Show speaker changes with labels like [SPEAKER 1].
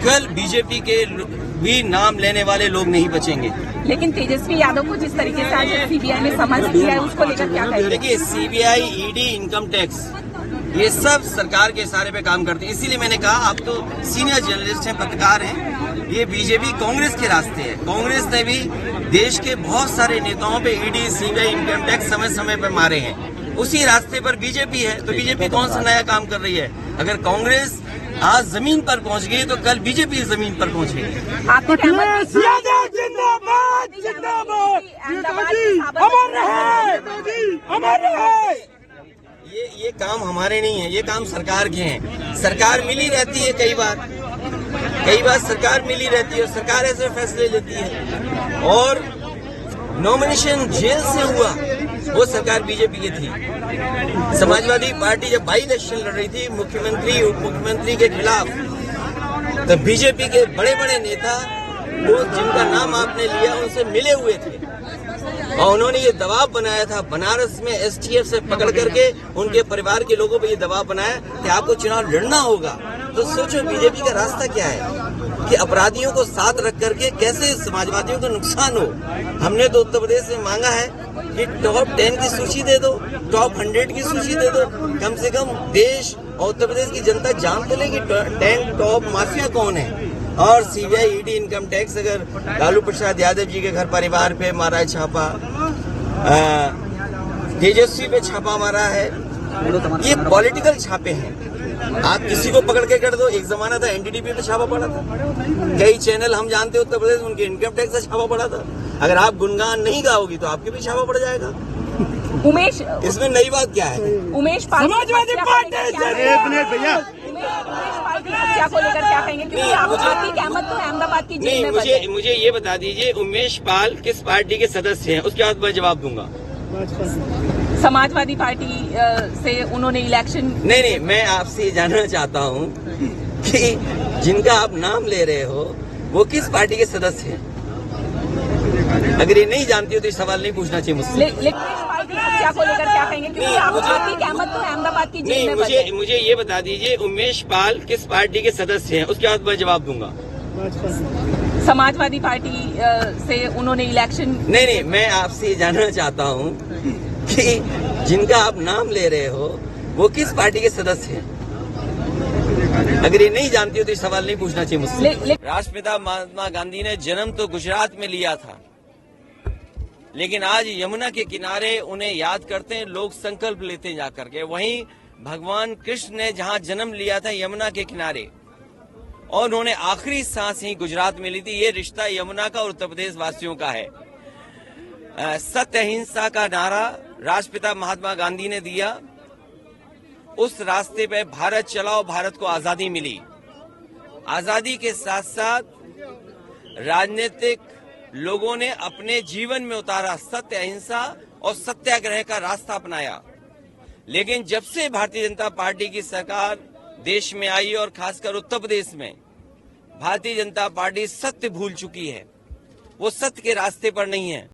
[SPEAKER 1] कल बीजेपी के भी नाम लेने वाले लोग नहीं बचेंगे।
[SPEAKER 2] लेकिन तेजस्वी यादव को जिस तरीके से आज सीबीआई ने समझ दिया है, उसको लेकर क्या कहेंगे?
[SPEAKER 1] देखिए, सीबीआई, ईडी, इनकम टैक्स, ये सब सरकार के इशारे पे काम करते हैं। इसीलिए मैंने कहा, आप तो सीनियर जर्नलिस्ट हैं, पत्रकार हैं, ये बीजेपी कांग्रेस के रास्ते है। कांग्रेस ने भी देश के बहुत सारे नेताओं पे ईडी, सीबीआई, इनकम टैक्स समय समय पे मारे हैं। उसी रास्ते पर बीजेपी है। तो बीजेपी कौन सा नया काम कर रही है? अगर कांग्रेस आज जमीन पर पहुंच गई तो कल बीजेपी जमीन पर पहुंचेगी।
[SPEAKER 2] आपको
[SPEAKER 1] ये काम हमारे नहीं है, ये काम सरकार के हैं। सरकार मिली रहती है कई बार सरकार मिली रहती है और सरकार ऐसे फैसले लेती है। और नॉमिनेशन जेल से हुआ, वो सरकार बीजेपी की थी। समाजवादी पार्टी जब बाई इलेक्शन लड़ रही थी मुख्यमंत्री, उप मुख्यमंत्री के खिलाफ, तो बीजेपी के बड़े बड़े नेता, वो जिनका नाम आपने लिया, उनसे मिले हुए थे और उन्होंने ये दबाव बनाया था। बनारस में एसटीएफ से पकड़ करके उनके परिवार के लोगों पे ये दबाव बनाया कि आपको चुनाव लड़ना होगा। तो सोचो बीजेपी का रास्ता क्या है कि अपराधियों को साथ रख करके कैसे समाजवादियों को नुकसान हो। हमने तो उत्तर प्रदेश से मांगा है कि टॉप 10 की सूची दे दो, टॉप 100 की सूची दे दो। कम से कम देश और उत्तर प्रदेश की जनता जान तो ले कि 10 टॉप माफिया कौन है। और सीबीआई, ईडी, इनकम टैक्स, अगर लालू प्रसाद यादव जी के घर परिवार पे मारा है छापा, तेजस्वी पे छापा मारा है, ये पॉलिटिकल छापे हैं। आप किसी को पकड़ के कर दो। एक जमाना था एनडीटीवी पे छापा पड़ा था, कई चैनल हम जानते उत्तर प्रदेश, उनके इनकम टैक्स से छापा पड़ा था। अगर आप गुणगान नहीं गाओगी तो आपके भी छापा पड़ जाएगा।
[SPEAKER 2] उमेश,
[SPEAKER 1] इसमें नई बात क्या है?
[SPEAKER 2] उमेश पाल
[SPEAKER 3] समाजवादी पार्टी भैया
[SPEAKER 2] हत्या को लेकर क्या कहेंगे? क्योंकि आपकी अहमद तो अहमदाबाद की जेल में
[SPEAKER 1] नहीं, मुझे ये बता दीजिए, उमेश पाल किस पार्टी के सदस्य हैं, उसके बाद मैं जवाब दूंगा।
[SPEAKER 2] समाजवादी पार्टी से उन्होंने इलेक्शन
[SPEAKER 1] नहीं, मैं आपसे जानना चाहता हूँ कि जिनका आप नाम ले रहे हो वो किस पार्टी के सदस्य हैं। अगर ये नहीं जानती हो तो ये सवाल नहीं पूछना चाहिए मुझसे।
[SPEAKER 2] हत्या को लेकर क्या कहेंगे? क्योंकि आपकी अहमद तो अहमदाबाद की जेल में
[SPEAKER 1] मुझे ये बता दीजिए, उमेश पाल किस पार्टी के सदस्य हैं, उसके बाद मैं जवाब दूंगा।
[SPEAKER 2] समाजवादी पार्टी से उन्होंने इलेक्शन
[SPEAKER 1] नहीं, मैं आपसे ये जानना चाहता हूँ कि जिनका आप नाम ले रहे हो वो किस पार्टी के सदस्य हैं। अगर ये नहीं जानती हो तो ये सवाल नहीं पूछना चाहिए मुझसे। राष्ट्रपिता महात्मा गांधी ने जन्म तो गुजरात में लिया था, लेकिन आज यमुना के किनारे उन्हें याद करते हैं लोग, संकल्प लेते हैं जाकर के। वहीं भगवान कृष्ण ने जहां जन्म लिया था यमुना के किनारे, और उन्होंने आखिरी सांस ही गुजरात में ली थी। ये रिश्ता यमुना का और उत्तर प्रदेश वासियों का है। सत्य अहिंसा का नारा राष्ट्रपिता महात्मा गांधी ने दिया, उस रास्ते पे भारत चला और भारत को आजादी मिली। आजादी के साथ साथ राजनीतिक लोगों ने अपने जीवन में उतारा सत्य अहिंसा और सत्याग्रह का रास्ता अपनाया। लेकिन जब से भारतीय जनता पार्टी की सरकार देश में आई और खासकर उत्तर प्रदेश में, भारतीय जनता पार्टी सत्य भूल चुकी है, वो सत्य के रास्ते पर नहीं है।